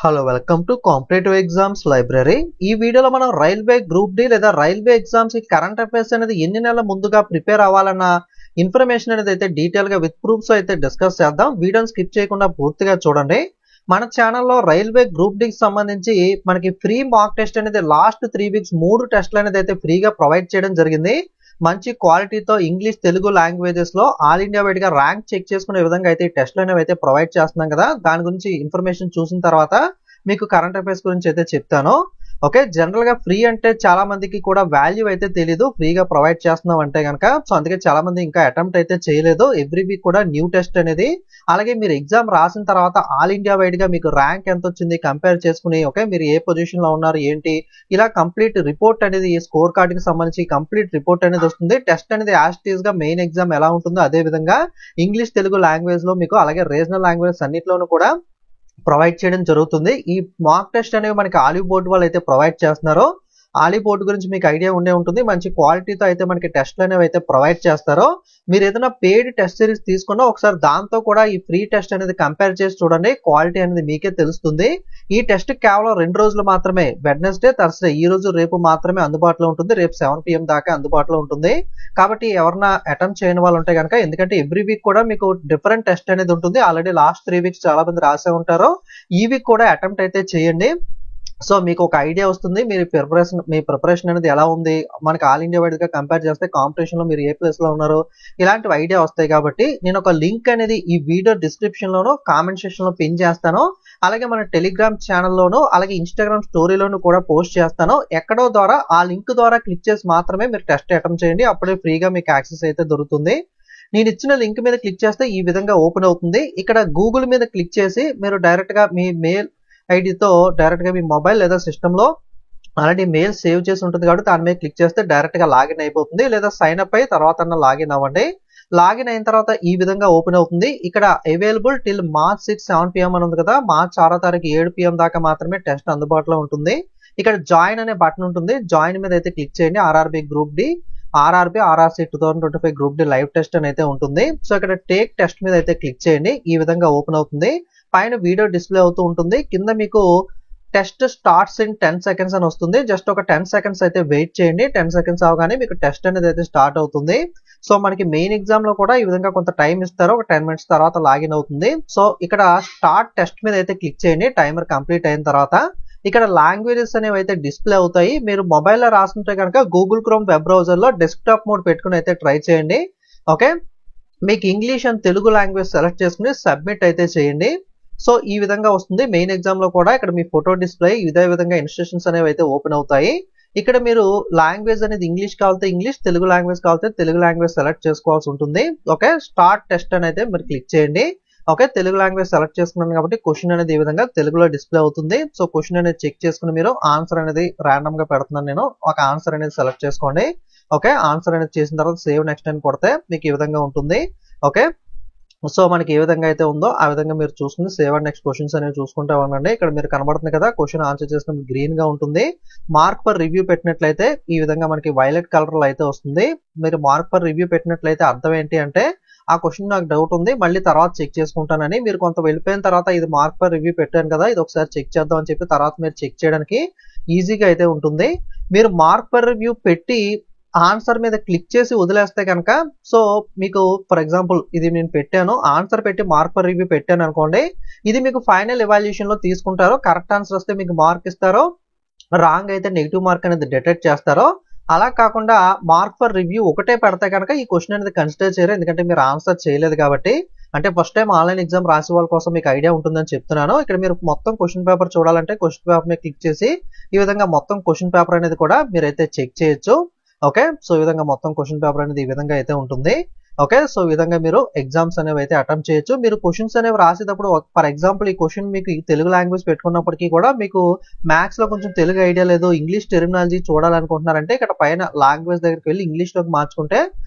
Hello welcome to competitive exams library. ఈ వీడియోలో మనం రైల్వే గ్రూప్ డి లేదా రైల్వే ఎగ్జామ్స్ కి కరెంట్ అఫైర్స్ అనేది ఎన్ని నెలల ముందుగా ప్రిపేర్ అవ్వాలన్న ఇన్ఫర్మేషన్ అనేది అయితే డీటెయిల్ గా విత్ ప్రూఫ్స్ అయితే డిస్కస్ చేద్దాం. వీడియోని స్కిప్ చేయకుండా పూర్తిగా చూడండి. మన ఛానల్లో రైల్వే గ్రూప్ డి కి సంబంధించి మనకి ఫ్రీ మాక్ టెస్ట్ అనేది లాస్ట్ 3 వీక్స్ 3 టెస్ట్లు అనేది అయితే ఫ్రీగా ప్రొవైడ్ చేయడం జరిగింది. మంచి క్వాలిటీతో ఇంగ్లీష్ తెలుగు లాంగ్వేజెస్ లో ఆల్ ఇండియా వైడ్ గా ర్యాంక్ చెక్ చేసుకునే విధంగా అయితే ఈ టెస్ట్లు అనేవి అయితే ప్రొవైడ్ చేస్తున్నాం కదా. దాని గురించి ఇన్ఫర్మేషన్ చూసిన తర్వాత మీకు కరెంట్ అఫైర్స్ గురించి అయితే చెప్తాను. ఓకే, జనరల్ గా ఫ్రీ అంటే చాలా మందికి కూడా వాల్యూ అయితే తెలీదు, ఫ్రీగా ప్రొవైడ్ చేస్తున్నాం అంటే కనుక. సో అందుకే చాలా మంది ఇంకా అటెంప్ట్ అయితే చేయలేదు. ఎవ్రీ వీక్ కూడా న్యూ టెస్ట్ అనేది, అలాగే మీరు ఎగ్జామ్ రాసిన తర్వాత ఆల్ ఇండియా వైడ్ గా మీకు ర్యాంక్ ఎంత వచ్చింది కంపేర్ చేసుకుని, ఓకే మీరు ఏ పొజిషన్ లో ఉన్నారు ఏంటి, ఇలా కంప్లీట్ రిపోర్ట్ అనేది ఈ స్కోర్ కార్డ్ కి సంబంధించి కంప్లీట్ రిపోర్ట్ అనేది వస్తుంది. టెస్ట్ అనేది యాజ్ ఇట్ ఈస్ గా మెయిన్ ఎగ్జామ్ ఎలా ఉంటుందో అదే విధంగా ఇంగ్లీష్ తెలుగు లాంగ్వేజ్ లో మీకు, అలాగే రీజనల్ లాంగ్వేజ్ అన్నిట్లోనూ కూడా ప్రొవైడ్ చేయడం జరుగుతుంది. ఈ మాక్ టెస్ట్ అనేవి మనకి ఆలివ్ బోర్డు వాళ్ళు అయితే ప్రొవైడ్ చేస్తున్నారు. ఆలివ్ బోర్డు గురించి మీకు ఐడియా ఉండే ఉంటుంది. మంచి క్వాలిటీతో అయితే మనకి టెస్ట్లు అనేవి అయితే ప్రొవైడ్ చేస్తారో. మీరు ఏదైనా పెయిడ్ టెస్ట్ సిరీస్ తీసుకున్నా ఒకసారి దాంతో కూడా ఈ ఫ్రీ టెస్ట్ అనేది కంపేర్ చేసి చూడండి, క్వాలిటీ అనేది మీకే తెలుస్తుంది. ఈ టెస్ట్ కేవలం 2 రోజులు మాత్రమే, వెడ్నెస్డే థర్స్డే ఈ రోజు రేపు మాత్రమే అందుబాటులో ఉంటుంది. రేపు 7 PM దాకా అందుబాటులో ఉంటుంది. కాబట్టి ఎవరన్నా అటెంప్ట్ చేయని వాళ్ళు ఉంటే కనుక, ఎందుకంటే ఎవ్రీ వీక్ కూడా మీకు డిఫరెంట్ టెస్ట్ అనేది ఉంటుంది. ఆల్రెడీ లాస్ట్ 3 వీక్స్ చాలా మంది రాసే ఉంటారు. ఈ వీక్ కూడా అటెంప్ట్ అయితే చేయండి. సో మీకు ఒక ఐడియా వస్తుంది మీ ప్రిపరేషన్ అనేది ఎలా ఉంది, మనకి ఆల్ ఇండియా వైడ్ గా కంపేర్ చేస్తే కాంపిటీషన్ లో మీరు ఏ ప్లేస్ లో ఉన్నారు, ఇలాంటివి ఐడియా వస్తాయి. కాబట్టి నేను ఒక లింక్ అనేది ఈ వీడియో డిస్క్రిప్షన్ లోను కామెంట్ సెక్షన్ లో పిన్ చేస్తాను. అలాగే మన టెలిగ్రామ్ ఛానల్లోను అలాగే ఇన్స్టాగ్రామ్ స్టోరీలోను కూడా పోస్ట్ చేస్తాను. ఎక్కడో ద్వారా ఆ లింక్ ద్వారా క్లిక్ చేసి మాత్రమే మీరు టెస్ట్ అటెంప్ట్ చేయండి. అప్పుడే ఫ్రీగా మీకు యాక్సెస్ అయితే దొరుకుతుంది. నేను ఇచ్చిన లింక్ మీద క్లిక్ చేస్తే ఈ విధంగా ఓపెన్ అవుతుంది. ఇక్కడ గూగుల్ మీద క్లిక్ చేసి మీరు డైరెక్ట్ గా మీ మెయిల్ ఐడితో డైరెక్ట్ గా మీ మొబైల్ లేదా సిస్టమ్ లో ఆల్రెడీ మెయిల్ సేవ్ చేసి ఉంటుంది కాబట్టి దాని మీద క్లిక్ చేస్తే డైరెక్ట్ గా లాగిన్ అయిపోతుంది. లేదా సైన్ అప్ అయి తర్వాత లాగిన్ అవ్వండి. లాగిన్ అయిన తర్వాత ఈ విధంగా ఓపెన్ అవుతుంది. ఇక్కడ అవైలబుల్ టిల్ March 6 7 PM అని ఉంది కదా. మార్చ్ 6వ తారీఖు 7 PM దాకా మాత్రమే టెస్ట్ అందుబాటులో ఉంటుంది. ఇక్కడ జాయిన్ అనే బటన్ ఉంటుంది. జాయిన్ మీద అయితే క్లిక్ చేయండి. RRB group D, RRC 2025 group D live test అని అయితే ఉంటుంది. సో ఇక్కడ టేక్ టెస్ట్ మీద అయితే క్లిక్ చేయండి. ఈ విధంగా ఓపెన్ అవుతుంది. పైన వీడియో డిస్ప్లే అవుతూ ఉంటుంది. కింద మీకు టెస్ట్ స్టార్ట్స్ ఇన్ 10 seconds అని వస్తుంది. జస్ట్ ఒక 10 seconds అయితే వెయిట్ చేయండి. 10 seconds అవగానే మీకు టెస్ట్ అనేది అయితే స్టార్ట్ అవుతుంది. సో మనకి మెయిన్ ఎగ్జామ్ లో కూడా ఈ విధంగా కొంత టైం ఇస్తారు. ఒక 10 minutes తర్వాత లాగిన్ అవుతుంది. సో ఇక్కడ స్టార్ట్ టెస్ట్ మీద అయితే క్లిక్ చేయండి. టైమర్ కంప్లీట్ అయిన తర్వాత ఇక్కడ లాంగ్వేజెస్ అనేవి అయితే డిస్ప్లే అవుతాయి. మీరు మొబైల్లో రాస్తుంటే కనుక గూగుల్ క్రోమ్ వెబ్ బ్రౌజర్ లో డెస్క్టాప్ మోడ్ పెట్టుకుని అయితే ట్రై చేయండి. ఓకే, మీకు English and Telugu language select చేసుకుని సబ్మిట్ అయితే చేయండి. సో ఈ విధంగా వస్తుంది. మెయిన్ ఎగ్జామ్ లో కూడా ఇక్కడ మీ ఫోటో డిస్ప్లే ఇదే విధంగా ఇన్స్ట్రక్షన్స్ అనేవి అయితే ఓపెన్ అవుతాయి. ఇక్కడ మీరు లాంగ్వేజ్ అనేది ఇంగ్లీష్ కావాలంటే ఇంగ్లీష్, తెలుగు లాంగ్వేజ్ కావాలంటే తెలుగు లాంగ్వేజ్ సెలెక్ట్ చేసుకోవాల్సి ఉంటుంది. ఓకే, స్టార్ట్ టెస్ట్ అని అయితే మీరు క్లిక్ చేయండి. ఓకే, తెలుగు లాంగ్వేజ్ సెలెక్ట్ చేసుకున్నాను కాబట్టి క్వశ్చన్ అనేది ఈ విధంగా తెలుగులో డిస్ప్లే అవుతుంది. సో క్వశ్చన్ అనేది చెక్ చేసుకుని మీరు ఆన్సర్ అనేది ర్యాండమ్ గా పెడుతున్నాను నేను. ఒక ఆన్సర్ అనేది సెలెక్ట్ చేసుకోండి. ఓకే, ఆన్సర్ అనేది చేసిన తర్వాత సేవ్ నెక్స్ట్ అని కొడితే మీకు ఈ విధంగా ఉంటుంది. ఓకే, సో మనకి ఏ విధంగా అయితే ఉందో ఆ విధంగా మీరు చూసుకుని సేవ్ అండ్ నెక్స్ట్ క్వశ్చన్స్ అనేవి చూసుకుంటా ఉండండి. ఇక్కడ మీరు కనబడుతుంది కదా, క్వశ్చన్ ఆన్సర్ చేసినప్పుడు గ్రీన్ గా ఉంటుంది. మార్క్ పర్ రివ్యూ పెట్టినట్లయితే ఈ విధంగా మనకి వైలెట్ కలర్ లో అయితే వస్తుంది. మీరు మార్క్ పర్ రివ్యూ పెట్టినట్లయితే అర్థం ఏంటి అంటే, ఆ క్వశ్చన్ నాకు డౌట్ ఉంది మళ్ళీ తర్వాత చెక్ చేసుకుంటానని. మీరు కొంత వెళ్ళిపోయిన తర్వాత ఇది మార్క్ పర్ రివ్యూ పెట్టాను కదా, ఇది ఒకసారి చెక్ చేద్దాం అని చెప్పి తర్వాత మీరు చెక్ చేయడానికి ఈజీగా అయితే ఉంటుంది. మీరు మార్క్ పర్ రివ్యూ పెట్టి ఆన్సర్ మీద క్లిక్ చేసి వదిలేస్తే కనుక, సో మీకు ఫర్ ఎగ్జాంపుల్ ఇది నేను పెట్టాను, ఆన్సర్ పెట్టి మార్క్ పర్ రివ్యూ పెట్టాను అనుకోండి, ఇది మీకు ఫైనల్ ఎవాల్యుయేషన్ లో తీసుకుంటారో. కరెక్ట్ ఆన్సర్ వస్తే మీకు మార్క్ ఇస్తారో, రాంగ్ అయితే నెగిటివ్ మార్క్ అనేది డిటెక్ట్ చేస్తారో. అలా కాకుండా మార్క్ ఫర్ రివ్యూ ఒకటే పెడితే కనుక ఈ క్వశ్చన్ అనేది కన్సిడర్ చేయరు, ఎందుకంటే మీరు ఆన్సర్ చేయలేదు కాబట్టి. అంటే ఫస్ట్ టైం ఆన్లైన్ ఎగ్జామ్ రాసే వాళ్ళ కోసం మీకు ఐడియా ఉంటుందని చెప్తున్నాను. ఇక్కడ మీరు మొత్తం క్వశ్చన్ పేపర్ చూడాలంటే క్వశ్చన్ పేపర్ మీద క్లిక్ చేసి ఈ విధంగా మొత్తం క్వశ్చన్ పేపర్ అనేది కూడా మీరైతే చెక్ చేయొచ్చు. ఓకే, సో ఈ విధంగా మొత్తం క్వశ్చన్ పేపర్ అనేది ఈ విధంగా అయితే ఉంటుంది. ఓకే, సో ఈ విధంగా మీరు ఎగ్జామ్స్ అనేవి అయితే అటెంప్ట్ చేయొచ్చు. మీరు క్వశ్చన్స్ అనేవి రాసేటప్పుడు ఫర్ ఎగ్జాంపుల్ ఈ క్వశ్చన్ మీకు తెలుగు లాంగ్వేజ్ పెట్టుకున్నప్పటికీ కూడా మీకు మ్యాథ్స్ లో కొంచెం తెలుగు ఐడియా లేదు, ఇంగ్లీష్ టెర్మినాలజీ చూడాలనుకుంటున్నారంటే ఇక్కడ పైన లాంగ్వేజ్ దగ్గరికి వెళ్ళి ఇంగ్లీష్ లోకి మార్చుకుంటే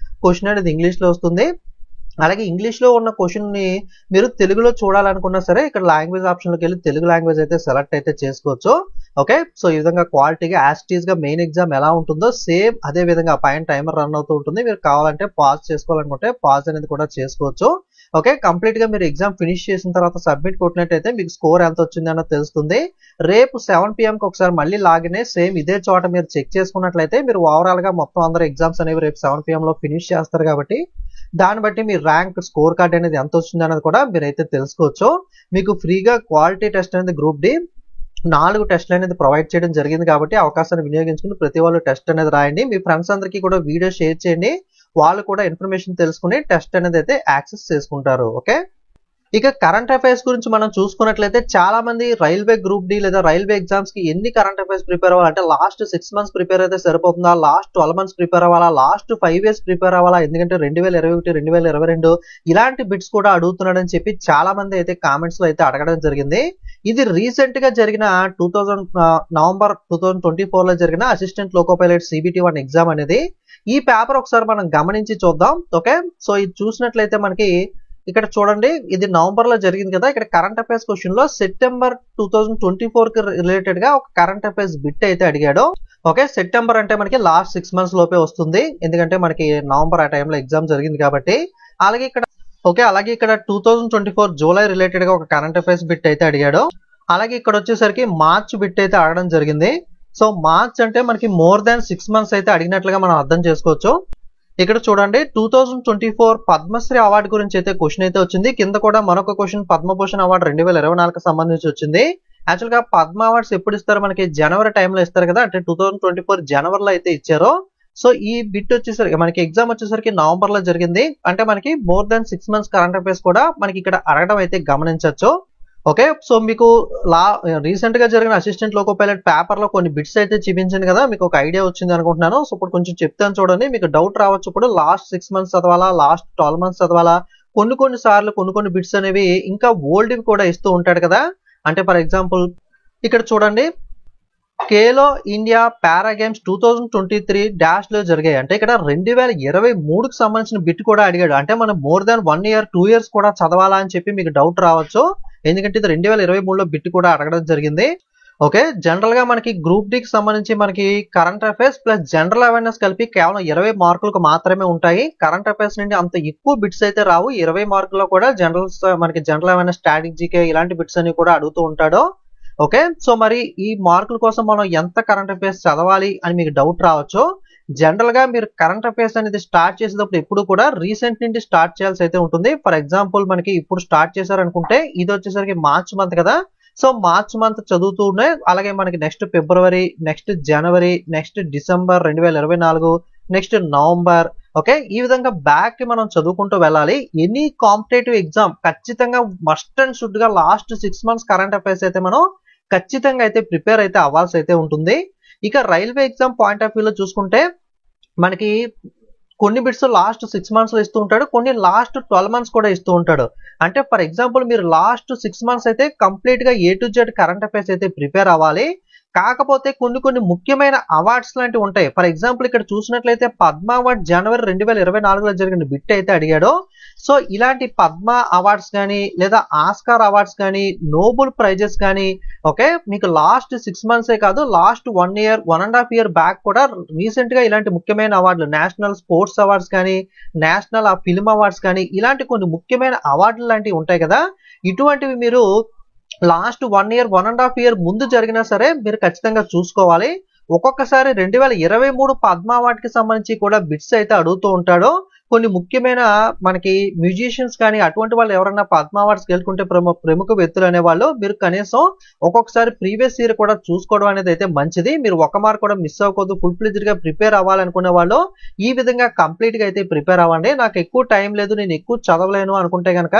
క్వశ్చన్ అనేది ఇంగ్లీష్ లో వస్తుంది. అలాగే ఇంగ్లీష్ లో ఉన్న క్వశ్చన్ ని మీరు తెలుగులో చూడాలనుకున్నా సరే ఇక్కడ లాంగ్వేజ్ ఆప్షన్ లోకి వెళ్ళి తెలుగు లాంగ్వేజ్ అయితే సెలెక్ట్ అయితే చేసుకోవచ్చు. ఓకే, సో ఈ విధంగా క్వాలిటీగా యాస్టీస్ గా మెయిన్ ఎగ్జామ్ ఎలా ఉంటుందో సేమ్ అదే విధంగా పైన టైమర్ రన్ అవుతూ ఉంటుంది. మీరు కావాలంటే పాజ్ చేసుకోవాలనుకుంటే పాజ్ అనేది కూడా చేసుకోవచ్చు. ఓకే, కంప్లీట్ గా మీరు ఎగ్జామ్ ఫినిష్ చేసిన తర్వాత సబ్మిట్ కొట్టినట్టయితే మీకు స్కోర్ ఎంత వచ్చింది అన్నది తెలుస్తుంది. రేపు 7 PM కి ఒకసారి మళ్ళీ లాగిన్ అయ్యి సేమ్ ఇదే చోట మీరు చెక్ చేసుకున్నట్లయితే మీరు ఓవరాల్ గా మొత్తం అందరూ ఎగ్జామ్స్ అనేవి రేపు 7 PM లో ఫినిష్ చేస్తారు కాబట్టి దాన్ని బట్టి మీ ర్యాంక్ స్కోర్ కార్డ్ అనేది ఎంత వచ్చింది అనేది కూడా మీరైతే తెలుసుకోవచ్చు. మీకు ఫ్రీగా క్వాలిటీ టెస్ట్ అనేది గ్రూప్ డి 4 టెస్ట్లు అనేది ప్రొవైడ్ చేయడం జరిగింది కాబట్టి అవకాశాన్ని వినియోగించుకుని ప్రతి వాళ్ళు టెస్ట్ అనేది రాయండి. మీ ఫ్రెండ్స్ అందరికీ కూడా వీడియో షేర్ చేయండి, వాళ్ళు కూడా ఇన్ఫర్మేషన్ తెలుసుకుని టెస్ట్ అనేది అయితే యాక్సెస్ చేసుకుంటారు. ఓకే, ఇక కరెంట్ అఫైర్స్ గురించి మనం చూసుకున్నట్లయితే చాలా మంది రైల్వే గ్రూప్ డి లేదా రైల్వే ఎగ్జామ్స్ కి ఎన్ని కరెంట్ అఫైర్స్ ప్రిపేర్ అవ్వాలంటే లాస్ట్ 6 months ప్రిపేర్ అయితే సరిపోతుందా, లాస్ట్ 12 months ప్రిపేర్ అవ్వాలా, లాస్ట్ 5 years ప్రిపేర్ అవ్వాలా, ఎందుకంటే 2021 2022 ఇలాంటి బిట్స్ కూడా అడుగుతున్నాడని చెప్పి చాలా మంది అయితే కామెంట్స్ లో అయితే అడగడం జరిగింది. ఇది రీసెంట్ గా జరిగిన నవంబర్ 2024 లో జరిగిన assistant loco pilot CBT1 exam అనేది. ఈ పేపర్ ఒకసారి మనం గమనించి చూద్దాం. ఓకే, సో ఇది చూసినట్లయితే మనకి ఇక్కడ చూడండి, ఇది నవంబర్ లో జరిగింది కదా. ఇక్కడ కరెంట్ అఫైర్స్ క్వశ్చన్ లో సెప్టెంబర్ 2024 కి రిలేటెడ్ గా ఒక కరెంట్ అఫైర్స్ బిట్ అయితే అడిగాడు. ఓకే, సెప్టెంబర్ అంటే మనకి లాస్ట్ 6 months లోపే వస్తుంది, ఎందుకంటే మనకి నవంబర్ ఆ టైంలో ఎగ్జామ్ జరిగింది కాబట్టి. అలాగే ఇక్కడ 2024 జూలై రిలేటెడ్ గా ఒక కరెంట్ అఫైర్స్ బిట్ అయితే అడిగాడు. అలాగే ఇక్కడ వచ్చేసరికి మార్చ్ బిట్ అయితే అడగడం జరిగింది. సో మార్చ్ అంటే మనకి మోర్ దాన్ 6 months అయితే అడిగినట్లుగా మనం అర్థం చేసుకోవచ్చు. ఇక్కడ చూడండి 2024 పద్మశ్రీ అవార్డు గురించి అయితే క్వశ్చన్ అయితే వచ్చింది. కింద కూడా మరొక క్వశ్చన్ పద్మభూషణ్ అవార్డు 2024 సంబంధించి వచ్చింది. యాక్చువల్ గా పద్మ అవార్డ్స్ ఎప్పుడు ఇస్తారు, మనకి జనవరి టైంలో ఇస్తారు కదా, అంటే 2024 జనవరిలో అయితే ఇచ్చారు. సో ఈ బిట్ వచ్చేసరికి మనకి ఎగ్జామ్ వచ్చేసరికి నవంబర్ లో జరిగింది, అంటే మనకి more than 6 months current affairs కూడా మనకి ఇక్కడ అడగడం అయితే గమనించవచ్చు. ఓకే, సో మీకు రీసెంట్ గా జరిగిన అసిస్టెంట్ లోకో పైలట్ పేపర్ లో కొన్ని బిట్స్ అయితే చూపించింది కదా, మీకు ఒక ఐడియా వచ్చింది అనుకుంటున్నాను. సో ఇప్పుడు కొంచెం చెప్తాను చూడండి, మీకు డౌట్ రావచ్చు. ఇప్పుడు లాస్ట్ 6 months చదవాలా, లాస్ట్ 12 months చదవాలా, కొన్ని సార్లు కొన్ని బిట్స్ అనేవి ఇంకా ఓల్డ్ కూడా ఇస్తూ ఉంటాడు కదా. అంటే ఫర్ ఎగ్జాంపుల్ ఇక్కడ చూడండి, ఖేలో ఇండియా పారా గేమ్స్ 2023 డాష్ లో జరిగాయి అంటే ఇక్కడ 2023కి సంబంధించిన బిట్ కూడా అడిగాడు. అంటే మనం మోర్ దాన్ 1 year 2 years కూడా చదవాలా అని చెప్పి మీకు డౌట్ రావచ్చు, ఎందుకంటే ఇది 2023లో బిట్ కూడా అడగడం జరిగింది. ఓకే, జనరల్ గా మనకి గ్రూప్ డి కి సంబంధించి మనకి current affairs plus general awareness కలిపి కేవలం 20 మార్కులకు మాత్రమే ఉంటాయి. కరెంట్ అఫైర్స్ నుండి అంత ఎక్కువ బిట్స్ అయితే రావు. 20 మార్కుల్లో కూడా మనకి జనరల్ అవేర్నెస్, స్టాటిక్ జీకే ఇలాంటి బిట్స్ అన్ని కూడా అడుగుతూ ఉంటాడు. ఓకే, సో మరి ఈ మార్కుల కోసం మనం ఎంత కరెంట్ అఫైర్స్ చదవాలి అని మీకు డౌట్ రావచ్చు. జనరల్ గా మీరు కరెంట్ అఫైర్స్ అనేది స్టార్ట్ చేసేటప్పుడు ఎప్పుడు కూడా రీసెంట్ నుండి స్టార్ట్ చేయాల్సి అయితే ఉంటుంది. ఫర్ ఎగ్జాంపుల్ మనకి ఇప్పుడు స్టార్ట్ చేశారనుకుంటే ఇది వచ్చేసరికి మార్చ్ మంత్ కదా, సో మార్చ్ మంత్ చదువుతూనే అలాగే మనకి next February, next January, next December 2024, next November. Okay, ఈ విధంగా బ్యాక్ కి మనం చదువుకుంటూ వెళ్ళాలి. ఎనీ కాంపిటేటివ్ ఎగ్జామ్ ఖచ్చితంగా మస్ట్ అండ్ షుడ్ గా లాస్ట్ 6 months కరెంట్ అఫైర్స్ అయితే మనం ఖచ్చితంగా అయితే ప్రిపేర్ అయితే అవ్వాల్సి అయితే ఉంటుంది. ఇక రైల్వే ఎగ్జామ్ పాయింట్ ఆఫ్ వ్యూలో చూసుకుంటే మనకి కొన్ని బిట్స్ లాస్ట్ 6 months లో ఇస్తూ ఉంటాడు, కొన్ని లాస్ట్ 12 months కూడా ఇస్తూ ఉంటాడు. అంటే ఫర్ ఎగ్జాంపుల్ మీరు లాస్ట్ 6 months అయితే కంప్లీట్ గా A to Z current affairs అయితే ప్రిపేర్ అవ్వాలి. కాకపోతే కొన్ని ముఖ్యమైన అవార్డ్స్ లాంటివి ఉంటాయి. ఫర్ ఎగ్జాంపుల్ ఇక్కడ చూసినట్లయితే పద్మ అవార్డ్ జనవరి 2024లో జరిగిన బిట్ అయితే అడిగాడు. సో ఇలాంటి పద్మ అవార్డ్స్ కానీ లేదా ఆస్కార్ అవార్డ్స్ కానీ నోబెల్ ప్రైజెస్ కానీ ఓకే మీకు లాస్ట్ 6 months కాదు, లాస్ట్ 1 year 1.5 year బ్యాక్ కూడా రీసెంట్ గా ఇలాంటి ముఖ్యమైన అవార్డులు, నేషనల్ స్పోర్ట్స్ అవార్డ్స్ కానీ నేషనల్ ఫిల్మ్ అవార్డ్స్ కానీ ఇలాంటి కొన్ని ముఖ్యమైన అవార్డులు లాంటివి ఉంటాయి కదా, ఇటువంటివి మీరు లాస్ట్ 1 year 1.5 year ముందు జరిగినా సరే మీరు ఖచ్చితంగా చూసుకోవాలి. ఒక్కొక్కసారి 2023 పద్మ అవార్డ్ కి సంబంధించి కూడా బిట్స్ అయితే అడుగుతూ ఉంటాడు. కొన్ని ముఖ్యమైన మనకి మ్యూజిషియన్స్ కానీ అటువంటి వాళ్ళు ఎవరైనా పద్మ అవార్డ్స్ గెలుచుకుంటే ప్రముఖ వ్యక్తులు అనే వాళ్ళు మీరు కనీసం ఒక్కొక్కసారి ప్రీవియస్ ఇయర్ కూడా చూసుకోవడం అనేది అయితే మంచిది. మీరు ఒక మార్క్ కూడా మిస్ అవ్వకూడదు. ఫుల్ ఫ్లెడ్జ్డ్ గా ప్రిపేర్ అవ్వాలనుకునే వాళ్ళు ఈ విధంగా కంప్లీట్ గా అయితే ప్రిపేర్ అవ్వండి. నాకు ఎక్కువ టైం లేదు, నేను ఎక్కువ చదవలేను అనుకుంటే కనుక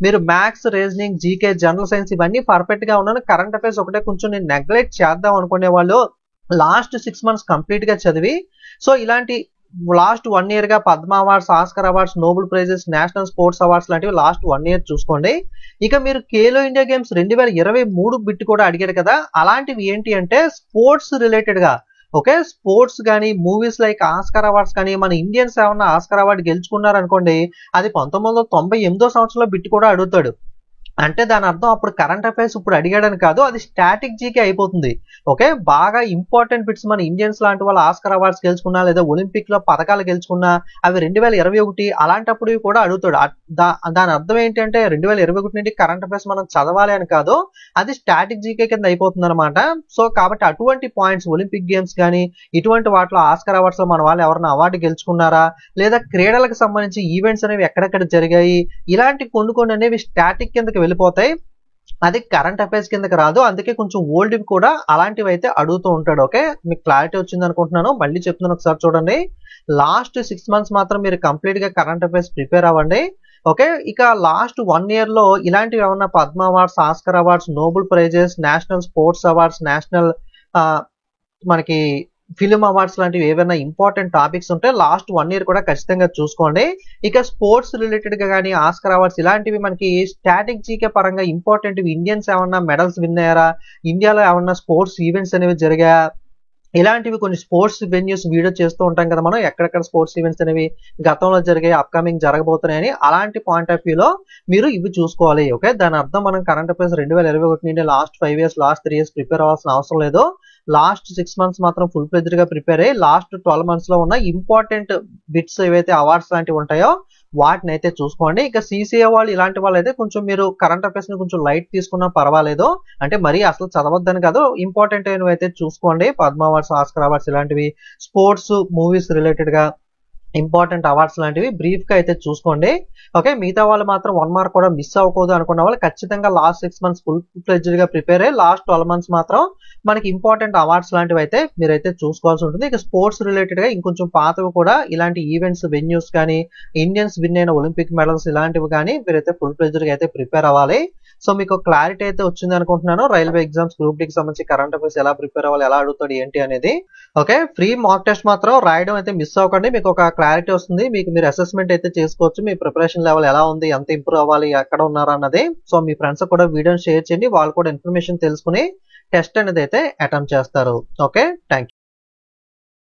మీరు maths, reasoning, GK, general science ఇవన్నీ పర్ఫెక్ట్ గా ఉన్నాను, కరెంట్ అఫైర్స్ ఒకటే కొంచెం నేను నెగ్లెక్ట్ చేద్దాం అనుకునే వాళ్ళు లాస్ట్ 6 months కంప్లీట్ గా చదివి సో ఇలాంటి లాస్ట్ 1 year గా Padma awards, Oscar awards, Nobel prizes, national sports awards లాంటివి లాస్ట్ 1 year చూసుకోండి. ఇక మీరు ఖేలో ఇండియా గేమ్స్ 2023 బిట్ కూడా అడిగారు కదా, అలాంటివి ఏంటి అంటే స్పోర్ట్స్ రిలేటెడ్ గా ఓకే స్పోర్ట్స్ కానీ మూవీస్ లైక్ ఆస్కర్ అవార్డ్స్ కానీ మన ఇండియన్స్ ఏమన్నా ఆస్కర్ అవార్డు గెలుచుకున్నారు అనుకోండి, అది 1998 సంవత్సరంలో బిట్ కూడా అడుగుతాడు. అంటే దాని అర్థం అప్పుడు కరెంట్ అఫైర్స్ ఇప్పుడు అడిగాడని కాదు, అది స్టాటిక్ జీకే అయిపోతుంది. ఓకే, బాగా ఇంపార్టెంట్ బిట్స్ మన ఇండియన్స్ లాంటి వాళ్ళు ఆస్కర్ అవార్డ్స్ గెలుచుకున్నా లేదా ఒలింపిక్ లో పథకాలు గెలుచుకున్నా అవి 2021 అలాంటప్పుడు కూడా అడుగుతాడు. దాని అర్థం ఏంటంటే 2021 నుండి కరెంట్ అఫైర్స్ మనం చదవాలి అని కాదు, అది స్టాటిక్ జీకే కింద అయిపోతుంది అనమాట. సో కాబట్టి అటువంటి పాయింట్స్ ఒలింపిక్ గేమ్స్ కానీ ఇటువంటి వాటిలో ఆస్కర్ అవార్డ్స్ లో మన వాళ్ళు ఎవరైనా అవార్డు గెలుచుకున్నారా, లేదా క్రీడలకు సంబంధించి ఈవెంట్స్ అనేవి ఎక్కడెక్కడ జరిగాయి, ఇలాంటి కొన్ని అనేవి స్టాటిక్ కిందకి వెళ్ళిపోతాయి. అది కరెంట్ అఫైర్స్ కిందకి రాదు. అందుకే కొంచెం ఓల్డ్ కూడా అలాంటివి అయితే అడుగుతూ ఉంటాడు. ఓకే, మీకు క్లారిటీ వచ్చింది అనుకుంటున్నాను. మళ్ళీ చెప్తున్నాను, ఒకసారి చూడండి. లాస్ట్ 6 months మాత్రం మీరు కంప్లీట్ గా కరెంట్ అఫైర్స్ ప్రిపేర్ అవ్వండి. ఓకే, ఇక లాస్ట్ 1 year లో ఇలాంటివి ఏమన్నా Padma awards, Oscar awards, Nobel prizes, national sports awards, national మనకి ఫిలిం అవార్డ్స్ లాంటివి ఏవైనా ఇంపార్టెంట్ టాపిక్స్ ఉంటే లాస్ట్ 1 year కూడా ఖచ్చితంగా చూసుకోండి. ఇక స్పోర్ట్స్ రిలేటెడ్ గా కానీ ఆస్కర్ అవార్డ్స్ ఇలాంటివి మనకి స్టాటిక్ జీకే పరంగా ఇంపార్టెంట్ ఇండియన్స్ ఏమన్నా మెడల్స్ విన్ అయ్యారా, ఇండియాలో ఏమన్నా స్పోర్ట్స్ ఈవెంట్స్ అనేవి జరిగాయా, ఇలాంటివి కొన్ని స్పోర్ట్స్ వెన్యూస్ వీడియో చేస్తూ ఉంటాం కదా మనం, ఎక్కడెక్కడ స్పోర్ట్స్ ఈవెంట్స్ అనేవి గతంలో జరిగాయి, అప్కమింగ్ జరగబోతున్నాయని, అలాంటి పాయింట్ ఆఫ్ వ్యూలో మీరు ఇవి చూసుకోవాలి. ఓకే, దాని అర్థం మనం కరెంట్ అఫైర్స్ 2021 నుండి last 5 years last 3 years prepare అవ్వాల్సిన అవసరం లేదు. లాస్ట్ 6 months మాత్రం ఫుల్ ఫ్లెడ్జ్డ్ గా ప్రిపేర్ అయ్యి లాస్ట్ 12 months లో ఉన్న ఇంపార్టెంట్ బిట్స్ ఏవైతే అవార్డ్స్ లాంటివి ఉంటాయో వాటిని అయితే చూసుకోండి. ఇక సిసిఏ వాళ్ళు ఇలాంటి వాళ్ళు అయితే కొంచెం మీరు కరెంట్ అఫైర్స్ ని కొంచెం లైట్ తీసుకున్నా పర్వాలేదు, అంటే మరీ అసలు చదవద్దని కాదు, ఇంపార్టెంట్ అయినవి అయితే చూసుకోండి. పద్మ అవార్డ్స్, ఆస్కర్ అవార్డ్స్ ఇలాంటివి, స్పోర్ట్స్ మూవీస్ రిలేటెడ్ గా ఇంపార్టెంట్ అవార్డ్స్ లాంటివి బ్రీఫ్ గా అయితే చూసుకోండి. ఓకే, మిగతా వాళ్ళు మాత్రం 1 mark కూడా మిస్ అవ్వకూడదు అనుకున్న వాళ్ళు ఖచ్చితంగా లాస్ట్ 6 months ఫుల్ ఫ్లెడ్జ్డ్ గా ప్రిపేర్ అయ్యి లాస్ట్ 12 months మాత్రం మనకి ఇంపార్టెంట్ అవార్డ్స్ లాంటివి అయితే మీరైతే చూసుకోవాల్సి ఉంటుంది. ఇక స్పోర్ట్స్ రిలేటెడ్ గా ఇంకొంచెం పాతవి కూడా ఇలాంటి ఈవెంట్స్ వెన్యూస్ కానీ ఇండియన్స్ విన్ అయిన ఒలింపిక్ మెడల్స్ ఇలాంటివి కానీ మీరైతే ఫుల్ ఫ్లెడ్జ్డ్ గా అయితే ప్రిపేర్ అవ్వాలి. సో మీకు క్లారిటీ అయితే వచ్చింది అనుకుంటున్నాను. రైల్వే ఎగ్జామ్స్ గ్రూప్ డి కి సంబంధించి కరెంట్ అఫైర్స్ ఎలా ప్రిపేర్ అవ్వాలి, ఎలా అడుగుతాడు ఏంటి అనేది. ఓకే, ఫ్రీ మాక్ టెస్ట్ మాత్రం రాయడం అయితే మిస్ అవ్వకండి, మీకు ఒక క్లారిటీ వస్తుంది. మీకు మీరు అసెస్మెంట్ అయితే చేసుకోవచ్చు, మీ ప్రిపరేషన్ లెవెల్ ఎలా ఉంది, ఎంత ఇంప్రూవ్ అవ్వాలి, ఎక్కడ ఉన్నారా అన్నది. సో మీ ఫ్రెండ్స్ కూడా వీడియోని షేర్ చేయండి, వాళ్ళు కూడా ఇన్ఫర్మేషన్ తెలుసుకుని టెస్ట్ అనేది అయితే అటెంప్ట్ చేస్తారు. Okay, thank you.